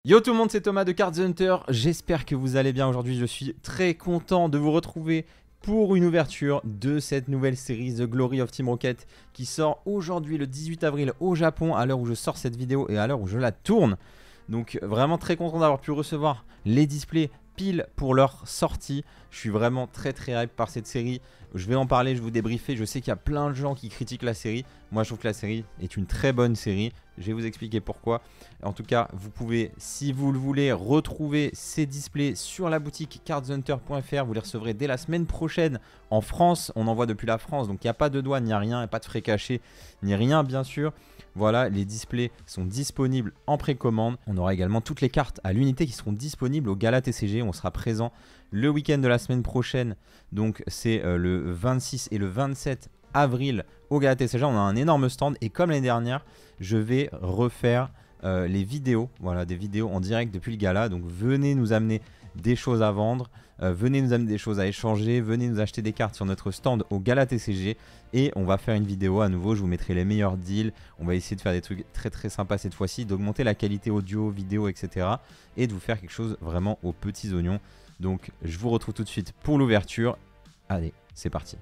Yo tout le monde, c'est Thomas de Cards Hunter, j'espère que vous allez bien aujourd'hui. Je suis très content de vous retrouver pour une ouverture de cette nouvelle série The Glory of Team Rocket qui sort aujourd'hui le 18 avril au Japon à l'heure où je sors cette vidéo et à l'heure où je la tourne. Donc vraiment très content d'avoir pu recevoir les displays pile pour leur sortie. Je suis vraiment très hype par cette série. Je vais en parler, je vais vous débriefer. Je sais qu'il y a plein de gens qui critiquent la série. Moi je trouve que la série est une très bonne série. Je vais vous expliquer pourquoi. En tout cas, vous pouvez, si vous le voulez, retrouver ces displays sur la boutique cardshunter.fr. Vous les recevrez dès la semaine prochaine en France. On envoie depuis la France, donc il n'y a pas de douane, il n'y a rien, il n'y a pas de frais cachés, ni rien bien sûr. Voilà, les displays sont disponibles en précommande. On aura également toutes les cartes à l'unité qui seront disponibles au Gala TCG. On sera présent le week-end de la semaine prochaine. Donc c'est le 26 et le 27 avril au Gala TCG. On a un énorme stand et comme l'année dernière, je vais refaire les vidéos. Voilà, des vidéos en direct depuis le Gala. Donc venez nous amener des choses à vendre. Venez nous amener des choses à échanger, venez nous acheter des cartes sur notre stand au Gala TCG et on va faire une vidéo à nouveau, je vous mettrai les meilleurs deals, on va essayer de faire des trucs très sympas cette fois-ci, d'augmenter la qualité audio, vidéo, etc. et de vous faire quelque chose vraiment aux petits oignons. Donc je vous retrouve tout de suite pour l'ouverture. Allez, c'est parti.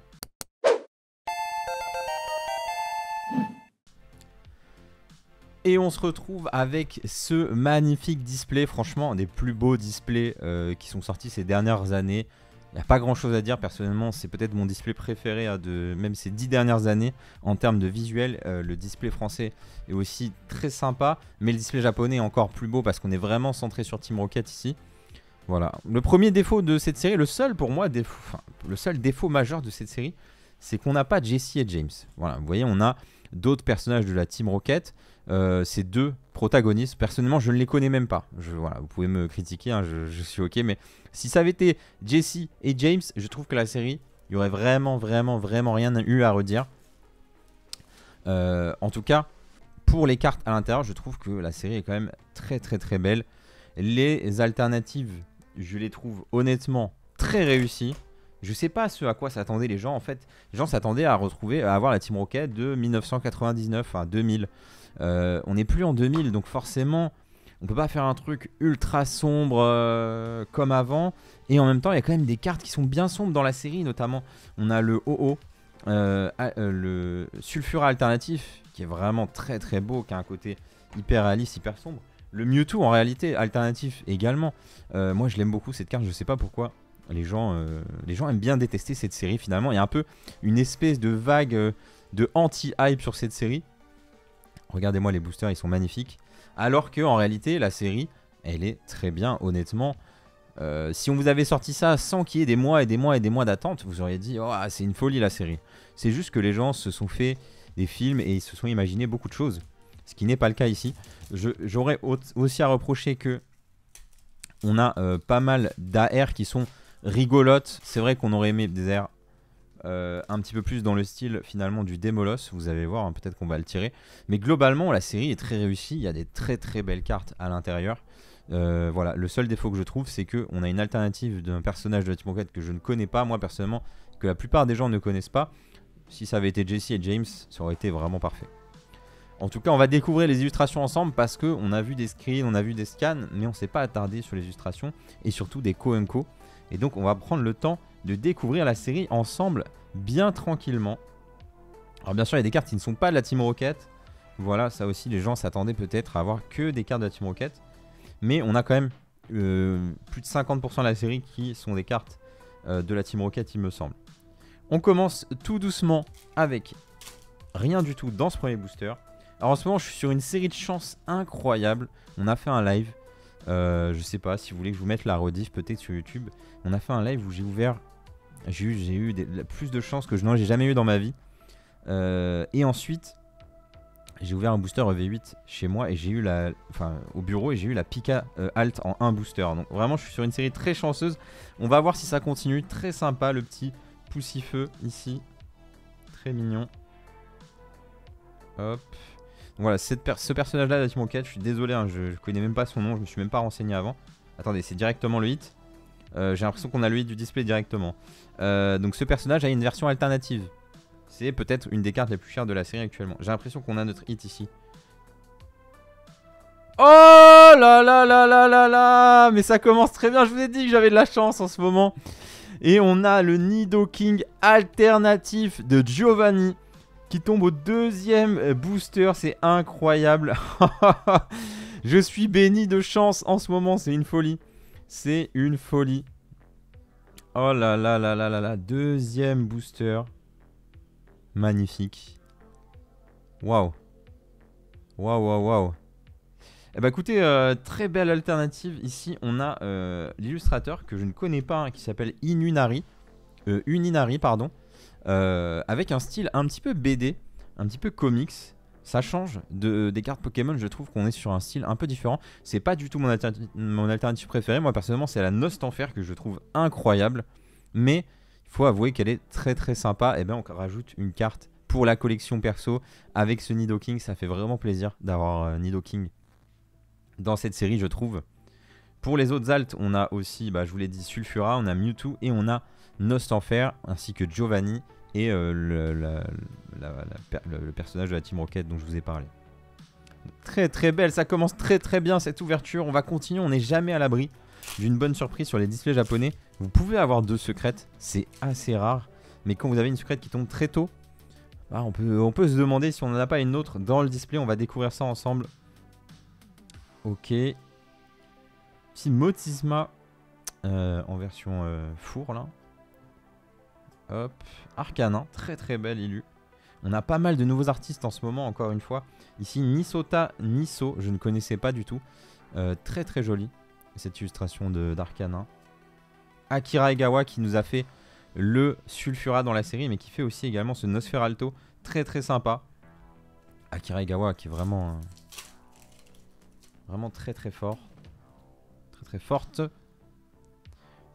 Et on se retrouve avec ce magnifique display, franchement un des plus beaux displays qui sont sortis ces dernières années. Il n'y a pas grand chose à dire, personnellement c'est peut-être mon display préféré de même ces 10 dernières années en termes de visuel. Le display français est aussi très sympa, mais le display japonais est encore plus beau parce qu'on est vraiment centré sur Team Rocket ici. Voilà, le premier défaut de cette série, le seul pour moi le seul défaut majeur de cette série, c'est qu'on n'a pas Jesse et James. Voilà, vous voyez, on a d'autres personnages de la Team Rocket. Ces deux protagonistes, personnellement je ne les connais même pas. Voilà, vous pouvez me critiquer, hein, je suis ok, mais si ça avait été Jesse et James, je trouve que la série, il y aurait vraiment rien eu à redire. En tout cas, pour les cartes à l'intérieur, je trouve que la série est quand même très belle. Les alternatives, je les trouve honnêtement très réussies. Je sais pas ce à quoi s'attendaient les gens. En fait, les gens s'attendaient à avoir la Team Rocket de 1999 à 2000. On n'est plus en 2000, donc forcément, on peut pas faire un truc ultra sombre comme avant. Et en même temps, il y a quand même des cartes qui sont bien sombres dans la série. Notamment, on a le OO, le Sulfura alternatif, qui est vraiment très beau, qui a un côté hyper réaliste, hyper sombre. Le Mewtwo, en réalité, alternatif également. Moi, je l'aime beaucoup cette carte, je sais pas pourquoi. Les gens aiment bien détester cette série finalement. Il y a un peu une espèce de vague de anti-hype sur cette série. Regardez-moi les boosters, ils sont magnifiques. Alors que en réalité, la série, elle est très bien, honnêtement. Si on vous avait sorti ça sans qu'il y ait des mois d'attente, vous auriez dit oh, c'est une folie la série. C'est juste que les gens se sont fait des films et ils se sont imaginé beaucoup de choses. Ce qui n'est pas le cas ici. J'aurais aussi à reprocher que on a pas mal d'AR qui sont rigolotes. C'est vrai qu'on aurait aimé des airs un petit peu plus dans le style finalement du Démolos. Vous allez voir, hein, peut-être qu'on va le tirer. Mais globalement, la série est très réussie. Il y a des très belles cartes à l'intérieur. Voilà, le seul défaut que je trouve, c'est qu'on a une alternative d'un personnage de la Team Rocket que je ne connais pas, moi personnellement, que la plupart des gens ne connaissent pas. Si ça avait été Jesse et James, ça aurait été vraiment parfait. En tout cas, on va découvrir les illustrations ensemble parce qu'on a vu des screens, on a vu des scans, mais on ne s'est pas attardé sur les illustrations et surtout des co-unco. Et donc, on va prendre le temps de découvrir la série ensemble bien tranquillement. Alors, bien sûr, il y a des cartes qui ne sont pas de la Team Rocket. Voilà, ça aussi, les gens s'attendaient peut-être à avoir que des cartes de la Team Rocket. Mais on a quand même plus de 50% de la série qui sont des cartes de la Team Rocket, il me semble. On commence tout doucement avec rien du tout dans ce premier booster. Alors en ce moment je suis sur une série de chances incroyables. On a fait un live, je sais pas si vous voulez que je vous mette la rediff peut-être sur YouTube. On a fait un live où j'ai eu plus de chances que je n'en ai jamais eu dans ma vie. Et ensuite j'ai ouvert un booster EV8 chez moi et j'ai eu au bureau et j'ai eu la Pika Alt en un booster. Donc vraiment je suis sur une série très chanceuse. On va voir si ça continue. Très sympa le petit poussifeu ici, très mignon. Hop. Voilà, ce personnage là de la Team Rocket, je suis désolé, hein, je connais même pas son nom, je me suis même pas renseigné avant. Attendez, c'est directement le hit. J'ai l'impression qu'on a le hit du display directement. Donc ce personnage a une version alternative. C'est peut-être une des cartes les plus chères de la série actuellement. J'ai l'impression qu'on a notre hit ici. Oh là là là là là là. Mais ça commence très bien, je vous ai dit que j'avais de la chance en ce moment. Et on a le Nidoking alternatif de Giovanni qui tombe au deuxième booster, c'est incroyable. Je suis béni de chance en ce moment, c'est une folie. C'est une folie. Oh là là là là là là, deuxième booster. Magnifique. Waouh. Waouh, waouh, waouh. Eh bah écoutez, très belle alternative. Ici, on a l'illustrateur que je ne connais pas, hein, qui s'appelle Uninari, pardon, avec un style un petit peu BD, un petit peu comics. Ça change des cartes Pokémon, je trouve qu'on est sur un style un peu différent. C'est pas du tout mon alternative préférée. Moi, personnellement, c'est la Nostanfer que je trouve incroyable. Mais il faut avouer qu'elle est très très sympa. Et bien, on rajoute une carte pour la collection perso avec ce Nidoking. Ça fait vraiment plaisir d'avoir Nidoking dans cette série, je trouve. Pour les autres alts, on a aussi, je vous l'ai dit, Sulfura, on a Mewtwo et on a Nostanfer, ainsi que Giovanni et le personnage de la Team Rocket dont je vous ai parlé. Très très belle, ça commence très très bien cette ouverture. On va continuer, on n'est jamais à l'abri d'une bonne surprise sur les displays japonais. Vous pouvez avoir 2 secrètes, c'est assez rare. Mais quand vous avez une secrète qui tombe très tôt, on peut se demander si on n'en a pas une autre dans le display. On va découvrir ça ensemble. Ok. Petit Motisma en version four là. Hop. Arcanin, très très belle illu. On a pas mal de nouveaux artistes en ce moment, encore une fois. Ici, Nisota Niso, je ne connaissais pas du tout. Très très jolie cette illustration d'Arcanin. Akira Egawa qui nous a fait le Sulfura dans la série, mais qui fait aussi également ce Nosferalto. Très très sympa. Akira Egawa qui est vraiment... vraiment très très fort. Très très forte.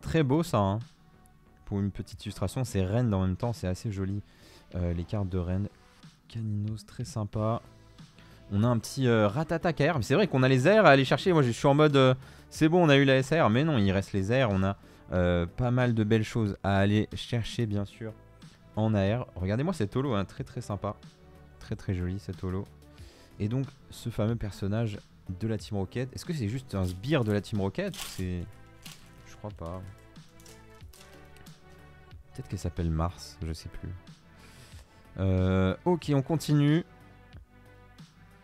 Très beau ça, hein. Pour une petite illustration, c'est Rennes en même temps, c'est assez joli. Les cartes de Rennes. Caninos, très sympa. On a un petit Ratata KR. Mais c'est vrai qu'on a les airs à aller chercher. Moi je suis en mode c'est bon, on a eu la SR. Mais non, il reste les airs. On a pas mal de belles choses à aller chercher, bien sûr, en AR. Regardez-moi cet holo, hein, très très sympa. Très très joli cet holo. Et donc ce fameux personnage de la Team Rocket. Est-ce que c'est juste un sbire de la Team Rocket? C'est... je crois pas. Peut-être qu'elle s'appelle Mars, je sais plus. Ok, on continue.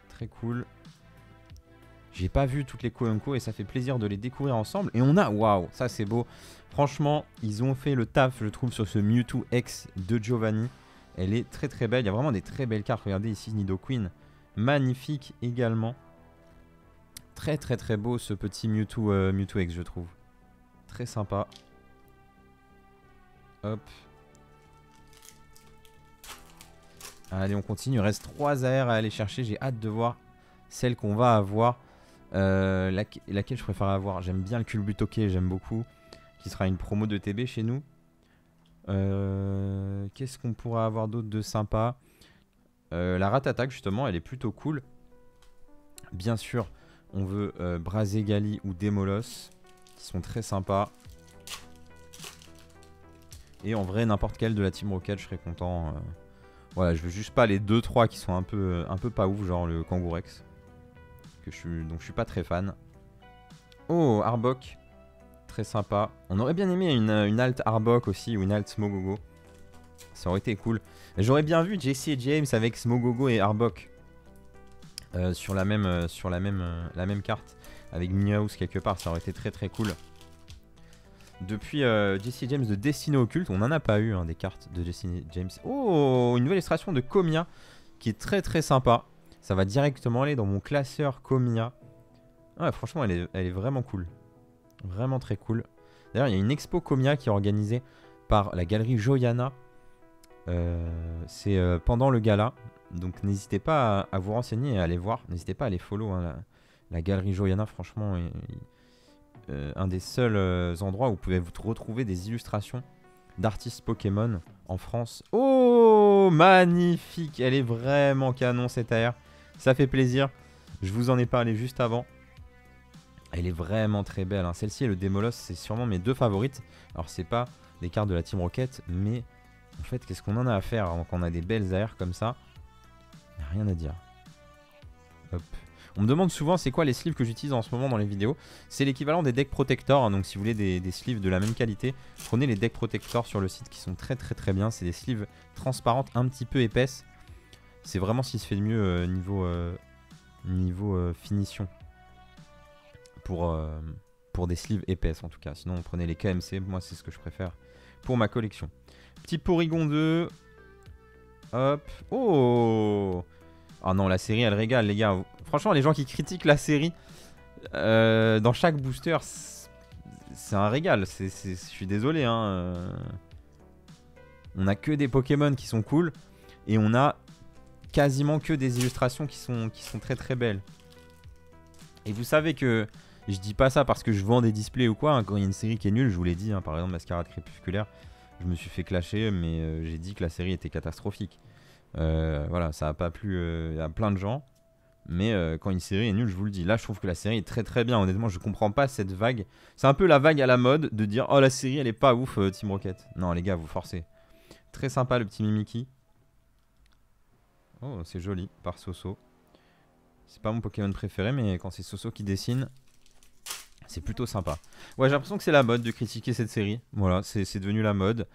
Très cool. J'ai pas vu toutes les Koenko et ça fait plaisir de les découvrir ensemble. Et on a... waouh, ça c'est beau. Franchement, ils ont fait le taf, je trouve, sur ce Mewtwo X de Giovanni. Elle est très très belle. Il y a vraiment des très belles cartes. Regardez ici, Nidoqueen. Magnifique également. Très très très beau ce petit Mewtwo, Mewtwo X, je trouve. Très sympa. Hop. Allez, on continue. Il reste 3 AR à aller chercher. J'ai hâte de voir celle qu'on va avoir. Laquelle je préfère avoir. J'aime bien le Culbutoke, j'aime beaucoup. Qui sera une promo de TB chez nous. Qu'est-ce qu'on pourra avoir d'autre de sympa? La Ratata, justement, elle est plutôt cool. Bien sûr, on veut Brazegali ou Demolos, qui sont très sympas. Et en vrai, n'importe quelle de la Team Rocket, je serais content. Voilà, je veux juste pas les 2-3 qui sont un peu pas ouf, genre le Kangourex. Donc je suis pas très fan. Oh, Arbok. Très sympa. On aurait bien aimé une alt Arbok aussi, ou une alt Smogogo. Ça aurait été cool. J'aurais bien vu Jesse et James avec Smogogo et Arbok. Sur la même carte. Avec Meowth quelque part, ça aurait été très très cool. Depuis Jesse James de Destino Occulte, on n'en a pas eu des cartes de Jesse James. Oh, une nouvelle illustration de Comia qui est très très sympa. Ça va directement aller dans mon classeur Comia. Ouais, franchement, elle est vraiment cool. Vraiment très cool. D'ailleurs, il y a une expo Comia qui est organisée par la galerie Joyana. C'est pendant le gala. Donc n'hésitez pas à vous renseigner et à aller voir. N'hésitez pas à aller follow la galerie Joyana, franchement. Un des seuls endroits où vous pouvez vous retrouver des illustrations d'artistes Pokémon en France. Oh, magnifique! Elle est vraiment canon cette AR. Ça fait plaisir. Je vous en ai parlé juste avant. Elle est vraiment très belle, hein. Celle-ci et le Demolos, c'est sûrement mes 2 favorites. Alors c'est pas des cartes de la Team Rocket, mais en fait, qu'est-ce qu'on en a à faire quand on a des belles AR comme ça? Il n'y a rien à dire. Hop. On me demande souvent c'est quoi les sleeves que j'utilise en ce moment dans les vidéos. C'est l'équivalent des deck protectors, hein, donc si vous voulez des sleeves de la même qualité, prenez les deck protectors sur le site qui sont très très très bien. C'est des sleeves transparentes, un petit peu épaisses. C'est vraiment ce qui se fait de mieux niveau finition. Pour des sleeves épaisses en tout cas. Sinon prenez les KMC, moi c'est ce que je préfère pour ma collection. Petit Porygon 2. Hop. Oh. Ah non, la série elle régale les gars. Franchement les gens qui critiquent la série dans chaque booster, c'est un régal. Je suis désolé hein. On a que des Pokémon qui sont cool. Et on a quasiment que des illustrations qui sont très très belles. Et vous savez que je dis pas ça parce que je vends des displays ou quoi, hein. Quand il y a une série qui est nulle, je vous l'ai dit, hein, par exemple Mascarade Crépusculaire, je me suis fait clasher, mais j'ai dit que la série était catastrophique. Voilà, ça a pas plu à plein de gens, mais quand une série est nulle, je vous le dis. Là, je trouve que la série est très très bien. Honnêtement, je comprends pas cette vague. C'est un peu la vague à la mode de dire oh la série elle est pas ouf, Team Rocket. Non les gars, vous forcez. Très sympa le petit Mimikyu. Oh, c'est joli par Soso. C'est pas mon Pokémon préféré, mais quand c'est Soso qui dessine, c'est plutôt sympa. Ouais, j'ai l'impression que c'est la mode de critiquer cette série. Voilà, c'est devenu la mode.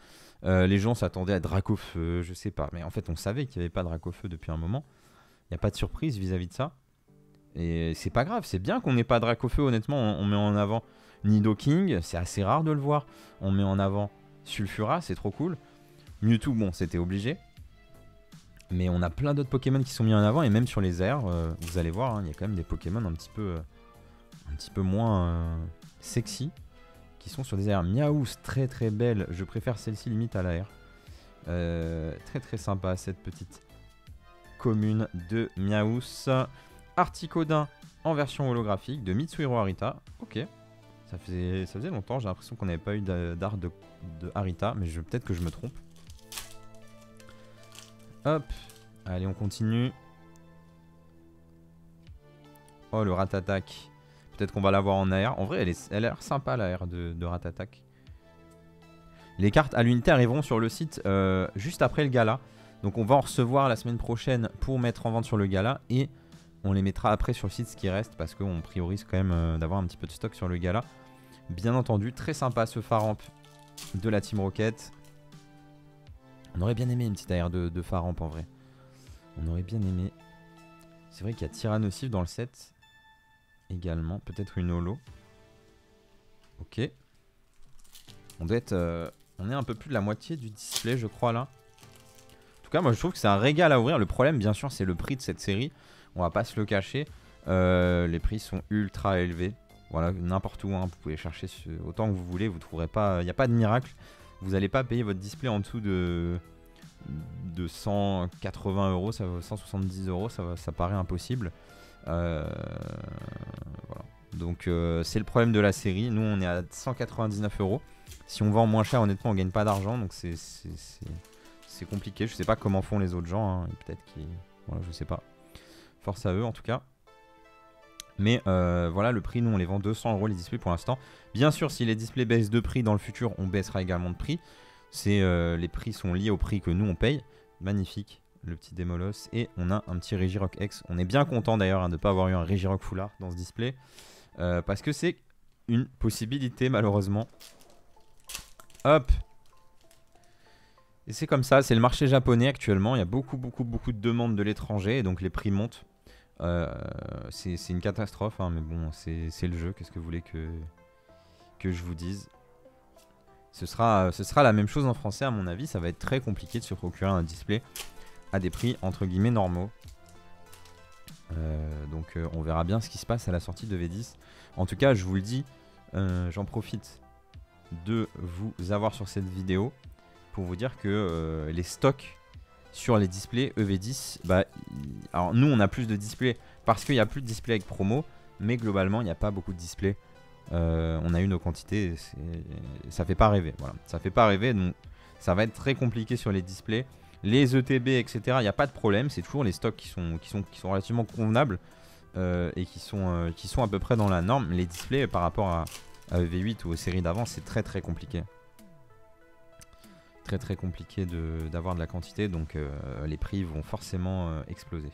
Les gens s'attendaient à Dracofeu, je sais pas. Mais en fait, on savait qu'il n'y avait pas de Dracofeu depuis un moment. Il n'y a pas de surprise vis-à-vis de ça. Et c'est pas grave, c'est bien qu'on n'ait pas de Dracofeu, honnêtement. On met en avant Nidoking, c'est assez rare de le voir. On met en avant Sulfura, c'est trop cool. Mewtwo, bon, c'était obligé. Mais on a plein d'autres Pokémon qui sont mis en avant. Et même sur les airs, vous allez voir, il y a quand même des Pokémon un petit peu moins sexy qui sont sur des airs. Miaous, très très belle. Je préfère celle-ci limite à l'air. Très très sympa cette petite commune de Miaous. Articodin en version holographique de Mitsuhiro Harita. Ok, ça faisait longtemps. J'ai l'impression qu'on n'avait pas eu d'art de Harita, mais peut-être que je me trompe. Hop, allez on continue. Oh le Ratatak. Peut-être qu'on va l'avoir en AR. En vrai elle a l'air sympa la AR de Ratatak. Les cartes à l'unité arriveront sur le site juste après le gala. Donc on va en recevoir la semaine prochaine pour mettre en vente sur le gala. Et on les mettra après sur le site ce qui reste. Parce qu'on priorise quand même d'avoir un petit peu de stock sur le gala. Bien entendu, très sympa ce Faramp de la Team Rocket. On aurait bien aimé une petite AR de Faramp en vrai. On aurait bien aimé. C'est vrai qu'il y a Tyrannosif dans le set. Également. Peut-être une holo. Ok. On doit être... on est un peu plus de la moitié du display je crois là. En tout cas moi je trouve que c'est un régal à ouvrir. Le problème bien sûr c'est le prix de cette série. On va pas se le cacher. Les prix sont ultra élevés. Voilà, n'importe où, hein, vous pouvez chercher autant que vous voulez. Vous trouverez pas... Il n'y a pas de miracle. Vous n'allez pas payer votre display en dessous de 180 euros, 170 euros, ça paraît impossible. Voilà. Donc c'est le problème de la série. Nous on est à 199 euros. Si on vend moins cher, honnêtement, on gagne pas d'argent. Donc c'est compliqué. Je sais pas comment font les autres gens. Hein. Peut-être qu'ils... Voilà, je sais pas. Force à eux en tout cas. Mais voilà, le prix, nous on les vend 200 euros les displays pour l'instant. Bien sûr, si les displays baissent de prix dans le futur, on baissera également de prix. Les prix sont liés au prix que nous on paye. Magnifique, le petit Démolos. Et on a un petit Regirock X. On est bien content d'ailleurs hein, de ne pas avoir eu un Regirock Foulard dans ce display. Parce que c'est une possibilité malheureusement. Hop. Et c'est comme ça, c'est le marché japonais actuellement. Il y a beaucoup de demandes de l'étranger et donc les prix montent. C'est une catastrophe hein, mais bon c'est le jeu, qu'est-ce que vous voulez que je vous dise. Ce sera la même chose en français à mon avis. Ça va être très compliqué de se procurer un display à des prix entre guillemets normaux. Donc on verra bien ce qui se passe à la sortie de V10. En tout cas je vous le dis, j'en profite de vous avoir sur cette vidéo pour vous dire que les stocks sur les displays EV10, bah, alors nous on a plus de displays parce qu'il n'y a plus de displays avec promo, mais globalement il n'y a pas beaucoup de displays. On a eu nos quantités, ça fait pas rêver, voilà. Ça fait pas rêver, donc ça va être très compliqué sur les displays. Les ETB, etc., il n'y a pas de problème, c'est toujours les stocks qui sont relativement convenables et qui sont à peu près dans la norme. Les displays par rapport à EV8 ou aux séries d'avant, c'est très compliqué. Très compliqué d'avoir de la quantité, donc les prix vont forcément exploser.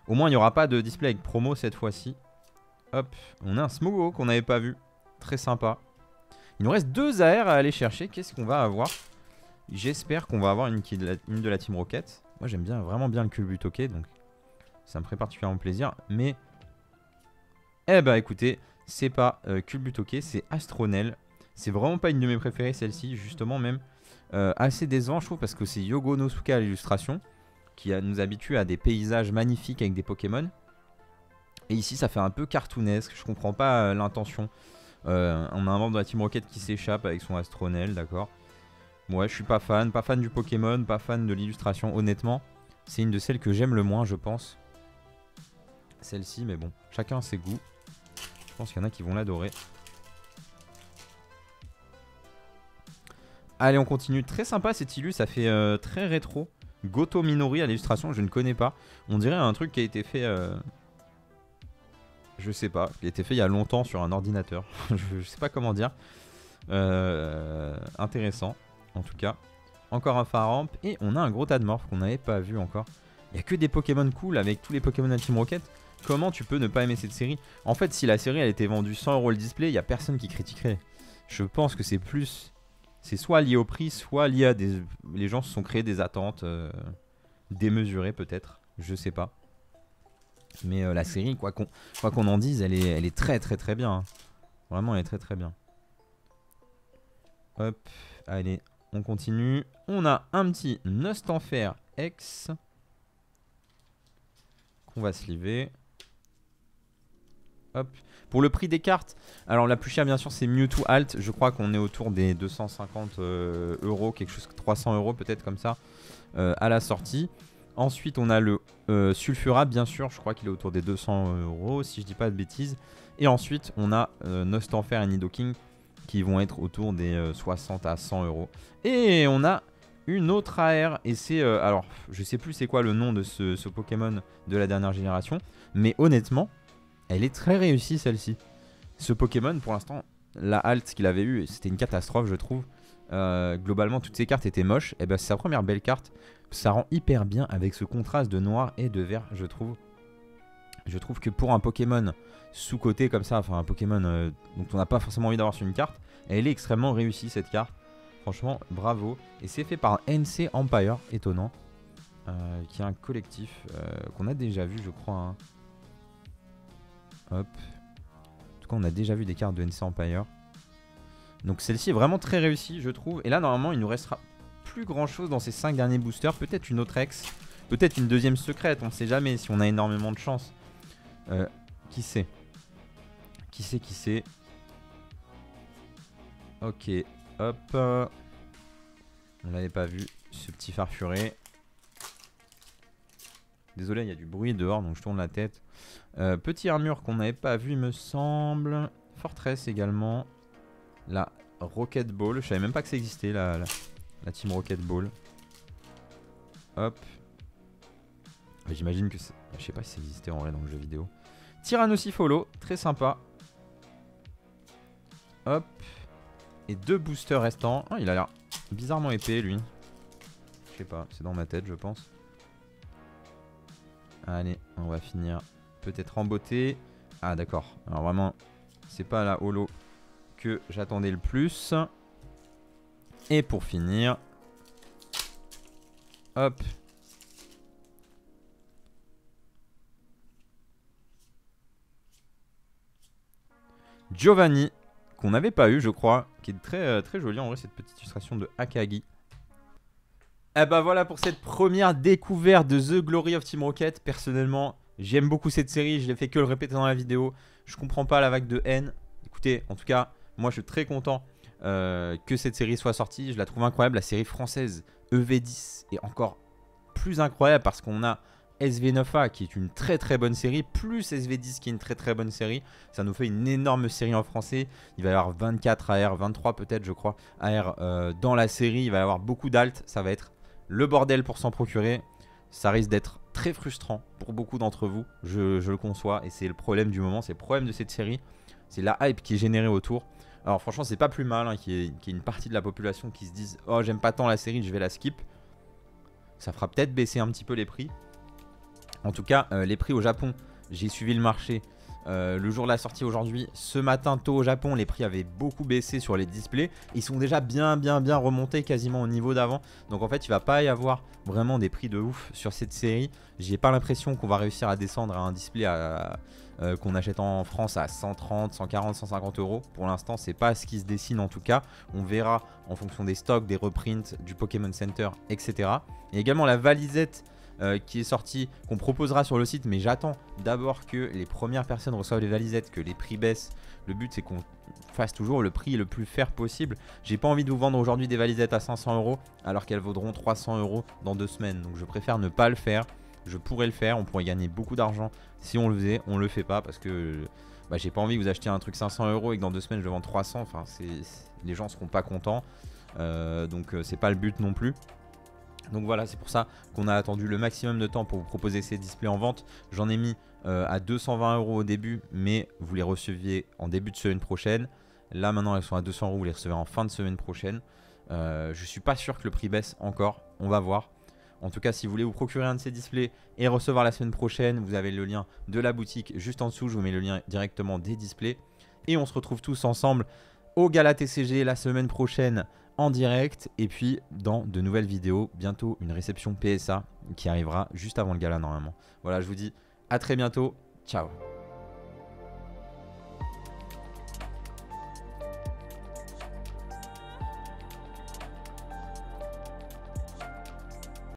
Au moins il n'y aura pas de display avec promo cette fois-ci. Hop, on a un Smogo qu'on n'avait pas vu. Très sympa. Il nous reste 2 AR à aller chercher. Qu'est-ce qu'on va avoir? J'espère qu'on va avoir une de la Team Rocket. Moi j'aime bien, vraiment bien le Culbutoke, donc ça me ferait particulièrement plaisir. Mais, eh bah écoutez, c'est pas Culbutoke, c'est Astronel. C'est vraiment pas une de mes préférées celle-ci, justement même assez décevant je trouve, parce que c'est Yogo Nosuka à l'illustration, qui nous habitue à des paysages magnifiques avec des Pokémon. Et ici ça fait un peu cartoonesque, je comprends pas l'intention. On a un membre de la Team Rocket qui s'échappe avec son Astronel, d'accord. Ouais, je suis pas fan du Pokémon, pas fan de l'illustration, honnêtement. C'est une de celles que j'aime le moins, je pense. Celle-ci, mais bon, chacun a ses goûts. Je pense qu'il y en a qui vont l'adorer. Allez, on continue. Très sympa cette illu, ça fait très rétro. Goto Minori à l'illustration, je ne connais pas. On dirait un truc qui a été fait... je sais pas, qui a été fait il y a longtemps sur un ordinateur. Je sais pas comment dire. Intéressant. En tout cas, encore un Faramp. Et on a un gros Tadmorph qu'on n'avait pas vu encore. Il n'y a que des Pokémon cool avec tous les Pokémon de Team Rocket. Comment tu peux ne pas aimer cette série? En fait, si la série elle était vendue 100 € le display, il n'y a personne qui critiquerait. Je pense que c'est plus... C'est soit lié au prix, soit lié à des... Les gens se sont créés des attentes démesurées peut-être. Je sais pas. Mais la série, quoi qu'on en dise, elle est très très très bien. Hein. Vraiment, elle est très très bien. Hop, allez. On continue. On a un petit Nostanfer X qu'on va sliver. Hop. Pour le prix des cartes, alors la plus chère bien sûr c'est Mewtwo Alt. Je crois qu'on est autour des 250 €, quelque chose 300 € peut-être comme ça à la sortie. Ensuite on a le Sulfura bien sûr, je crois qu'il est autour des 200 € si je dis pas de bêtises. Et ensuite on a Nostanfer et Nidoking qui vont être autour des 60 à 100 €. Et on a une autre AR, et c'est... alors, je sais plus c'est quoi le nom de ce Pokémon de la dernière génération, mais honnêtement, elle est très réussie celle-ci. Ce Pokémon, pour l'instant, la Alt qu'il avait eu, c'était une catastrophe je trouve. Globalement, toutes ces cartes étaient moches, et ben c'est sa première belle carte. Ça rend hyper bien avec ce contraste de noir et de vert, je trouve. Je trouve que pour un Pokémon sous-côté comme ça, enfin un Pokémon dont on n'a pas forcément envie d'avoir sur une carte, elle est extrêmement réussie cette carte. Franchement, bravo. Et c'est fait par NC Empire, étonnant. Qui est un collectif qu'on a déjà vu, je crois. Hein. Hop. En tout cas, on a déjà vu des cartes de NC Empire. Donc celle-ci est vraiment très réussie, je trouve. Et là, normalement, il nous restera plus grand-chose dans ces 5 derniers boosters. Peut-être une autre ex. Peut-être une deuxième secrète. On ne sait jamais si on a énormément de chance. Qui sait? Qui sait? Ok. Hop. On l'avait pas vu, ce petit farfuré. Désolé, il y a du bruit dehors, donc je tourne la tête. Petit armure qu'on n'avait pas vu, il me semble. Fortress également. La Rocket Ball. Je savais même pas que ça existait, la Team Rocket Ball. Hop. J'imagine que c'est... Je sais pas si ça existait en vrai dans le jeu vidéo. Tyrannosifolo, très sympa. Hop. Et 2 boosters restants. Oh, il a l'air bizarrement épais lui. Je sais pas, c'est dans ma tête je pense. Allez, on va finir peut-être en beauté. Ah d'accord, alors vraiment c'est pas la holo que j'attendais le plus. Et pour finir, hop, Giovanni, qu'on n'avait pas eu je crois, qui est très, très joli en vrai, cette petite illustration de Akagi. Et bah voilà pour cette première découverte de The Glory of Team Rocket. Personnellement, j'aime beaucoup cette série, je l'ai fait que le répéter dans la vidéo. Je comprends pas la vague de haine. Écoutez, en tout cas, moi je suis très content que cette série soit sortie. Je la trouve incroyable, la série française EV10 est encore plus incroyable parce qu'on a SV9A qui est une très très bonne série, plus SV10 qui est une très très bonne série. Ça nous fait une énorme série en français. Il va y avoir 24 AR, 23 peut-être je crois AR dans la série. Il va y avoir beaucoup d'alt, ça va être le bordel pour s'en procurer. Ça risque d'être très frustrant pour beaucoup d'entre vous, je le conçois. Et c'est le problème du moment, c'est le problème de cette série. C'est la hype qui est générée autour. Alors franchement c'est pas plus mal hein, qu'il y ait une partie de la population qui se dise « Oh j'aime pas tant la série, je vais la skip ». Ça fera peut-être baisser un petit peu les prix. En tout cas, les prix au Japon, j'ai suivi le marché le jour de la sortie aujourd'hui. Ce matin, tôt au Japon, les prix avaient beaucoup baissé sur les displays. Ils sont déjà bien remontés quasiment au niveau d'avant. Donc en fait, il va pas y avoir vraiment des prix de ouf sur cette série. J'ai pas l'impression qu'on va réussir à descendre à un display qu'on achète en France à 130, 140, 150 euros. Pour l'instant, c'est pas ce qui se dessine en tout cas. On verra en fonction des stocks, des reprints, du Pokémon Center, etc. Et également la valisette qui est sortie, qu'on proposera sur le site, mais j'attends d'abord que les premières personnes reçoivent les valisettes, que les prix baissent. Le but c'est qu'on fasse toujours le prix le plus fair possible. J'ai pas envie de vous vendre aujourd'hui des valisettes à 500 euros alors qu'elles vaudront 300 euros dans 2 semaines. Donc je préfère ne pas le faire. Je pourrais le faire, on pourrait gagner beaucoup d'argent si on le faisait. On le fait pas parce que j'ai pas envie que vous achetiez un truc 500 euros et que dans 2 semaines je le vends 300. Enfin, les gens seront pas contents. Donc c'est pas le but non plus. Donc voilà, c'est pour ça qu'on a attendu le maximum de temps pour vous proposer ces displays en vente. J'en ai mis à 220 euros au début, mais vous les receviez en début de semaine prochaine. Là maintenant elles sont à 200 euros, vous les recevez en fin de semaine prochaine. Je suis pas sûr que le prix baisse encore, on va voir. En tout cas, si vous voulez vous procurer un de ces displays et recevoir la semaine prochaine, vous avez le lien de la boutique juste en dessous. Je vous mets le lien directement des displays. Et on se retrouve tous ensemble au Gala TCG la semaine prochaine en direct. Et puis dans de nouvelles vidéos, bientôt une réception PSA qui arrivera juste avant le gala normalement. Voilà, je vous dis à très bientôt. Ciao.